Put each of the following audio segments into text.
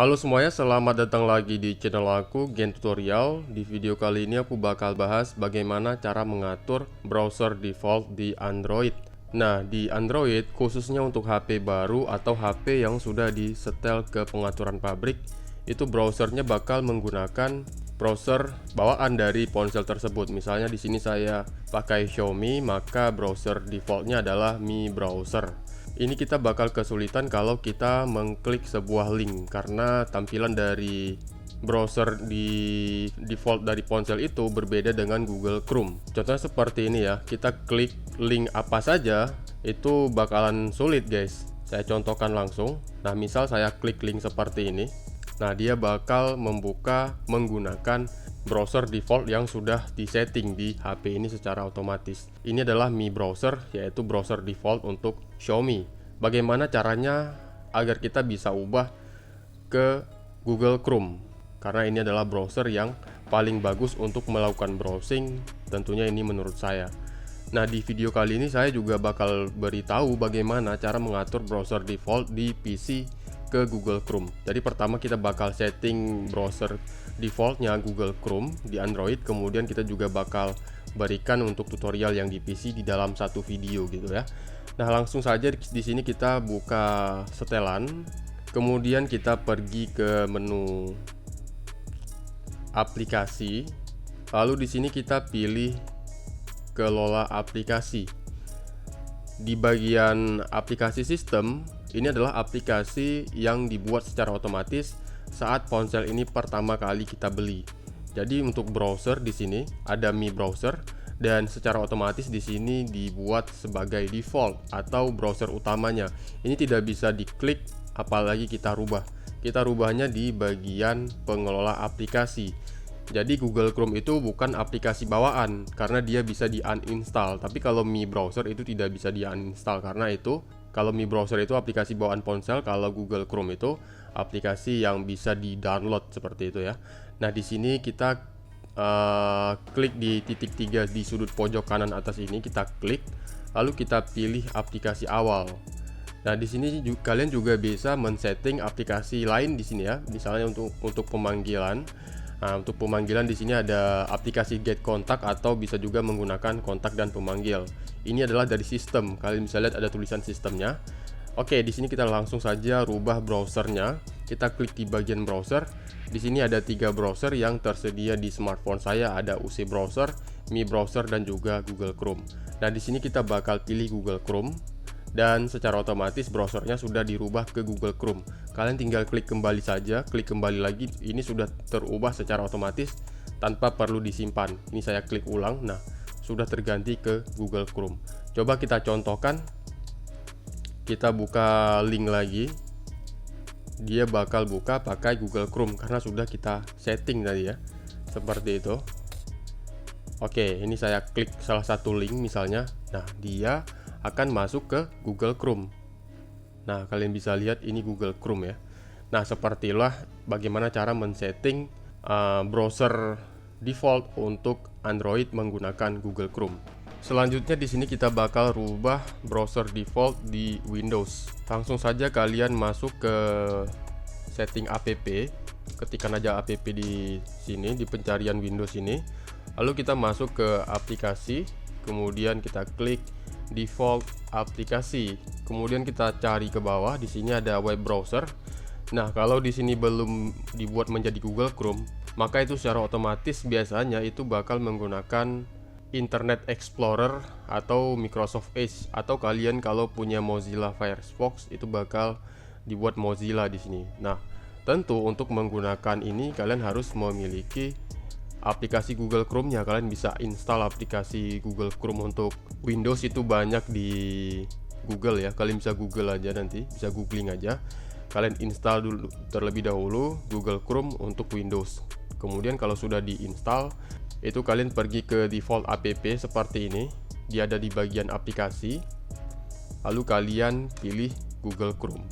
Halo semuanya, selamat datang lagi di channel aku, Gen Tutorial. Di video kali ini aku bakal bahas bagaimana cara mengatur browser default di Android. Nah, di Android, khususnya untuk HP baru atau HP yang sudah disetel ke pengaturan pabrik, itu browsernya bakal menggunakan browser bawaan dari ponsel tersebut. Misalnya di sini saya pakai Xiaomi, maka browser defaultnya adalah Mi Browser. Ini kita bakal kesulitan kalau kita mengklik sebuah link karena tampilan dari browser di default dari ponsel itu berbeda dengan Google Chrome. Contohnya seperti ini ya, kita klik link apa saja itu bakalan sulit guys. Saya contohkan langsung. Nah, misal saya klik link seperti ini. Nah, dia bakal membuka menggunakan browser default yang sudah disetting di HP ini secara otomatis. Ini adalah Mi Browser, yaitu browser default untuk Xiaomi. Bagaimana caranya agar kita bisa ubah ke Google Chrome? Karena ini adalah browser yang paling bagus untuk melakukan browsing, tentunya ini menurut saya. Nah, di video kali ini saya juga bakal beritahu bagaimana cara mengatur browser default di PC ke Google Chrome. Jadi pertama kita bakal setting browser defaultnya Google Chrome di Android, kemudian kita juga bakal berikan untuk tutorial yang di PC di dalam satu video gitu ya. Nah, langsung saja di sini kita buka setelan, kemudian kita pergi ke menu aplikasi, lalu di sini kita pilih kelola aplikasi. Di bagian aplikasi sistem, ini adalah aplikasi yang dibuat secara otomatis saat ponsel ini pertama kali kita beli. Jadi untuk browser di sini ada Mi Browser dan secara otomatis di sini dibuat sebagai default atau browser utamanya. Ini tidak bisa diklik apalagi kita rubah. Kita rubahnya di bagian pengelola aplikasi. Jadi Google Chrome itu bukan aplikasi bawaan karena dia bisa di-uninstall. Tapi kalau Mi Browser itu tidak bisa di-uninstall karena itu kalau Mi Browser itu aplikasi bawaan ponsel, kalau Google Chrome itu aplikasi yang bisa di-download seperti itu ya. Nah, di sini kita klik di titik 3 di sudut pojok kanan atas ini, kita klik, lalu kita pilih aplikasi awal. Nah, di sini kalian juga bisa men-setting aplikasi lain di sini ya. Misalnya untuk pemanggilan. Nah, untuk pemanggilan di sini ada aplikasi Get Contact atau bisa juga menggunakan kontak dan pemanggil. Ini adalah dari sistem. Kalian bisa lihat ada tulisan sistemnya. Oke, di sini kita langsung saja rubah browsernya. Kita klik di bagian browser. Di sini ada 3 browser yang tersedia di smartphone saya. Ada UC Browser, Mi Browser, dan juga Google Chrome. Nah, di sini kita bakal pilih Google Chrome. Dan secara otomatis browsernya sudah dirubah ke Google Chrome. Kalian tinggal klik kembali saja, klik kembali lagi, ini sudah terubah secara otomatis tanpa perlu disimpan. Ini saya klik ulang, nah sudah terganti ke Google Chrome. Coba kita contohkan, kita buka link lagi, dia bakal buka pakai Google Chrome karena sudah kita setting tadi ya, seperti itu. Oke, ini saya klik salah satu link misalnya, nah dia akan masuk ke Google Chrome. Nah, kalian bisa lihat ini Google Chrome ya. Nah, sepertilah bagaimana cara men-setting browser default untuk Android menggunakan Google Chrome. Selanjutnya di sini kita bakal rubah browser default di Windows. Langsung saja kalian masuk ke setting app, ketikkan aja app di sini di pencarian Windows ini. Lalu kita masuk ke aplikasi, kemudian kita klik default aplikasi, kemudian kita cari ke bawah. Di sini ada web browser. Nah, kalau di sini belum dibuat menjadi Google Chrome, maka itu secara otomatis biasanya itu bakal menggunakan Internet Explorer atau Microsoft Edge, atau kalian kalau punya Mozilla Firefox itu bakal dibuat Mozilla di sini. Nah, tentu untuk menggunakan ini kalian harus memiliki aplikasi Google Chrome-nya. Kalian bisa install aplikasi Google Chrome untuk Windows, itu banyak di Google ya. Kalian bisa Google aja, nanti bisa googling aja. Kalian install dulu terlebih dahulu Google Chrome untuk Windows. Kemudian kalau sudah diinstal, itu kalian pergi ke default app seperti ini. Dia ada di bagian aplikasi. Lalu kalian pilih Google Chrome.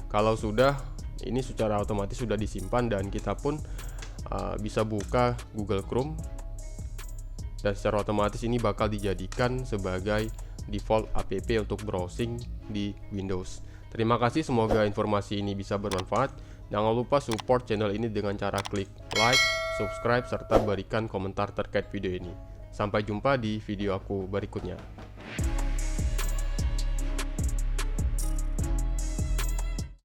Kalau sudah, ini secara otomatis sudah disimpan dan kita pun bisa buka Google Chrome, dan secara otomatis ini bakal dijadikan sebagai default app untuk browsing di Windows. Terima kasih, semoga informasi ini bisa bermanfaat. Jangan lupa support channel ini dengan cara klik like, subscribe, serta berikan komentar terkait video ini. Sampai jumpa di video aku berikutnya.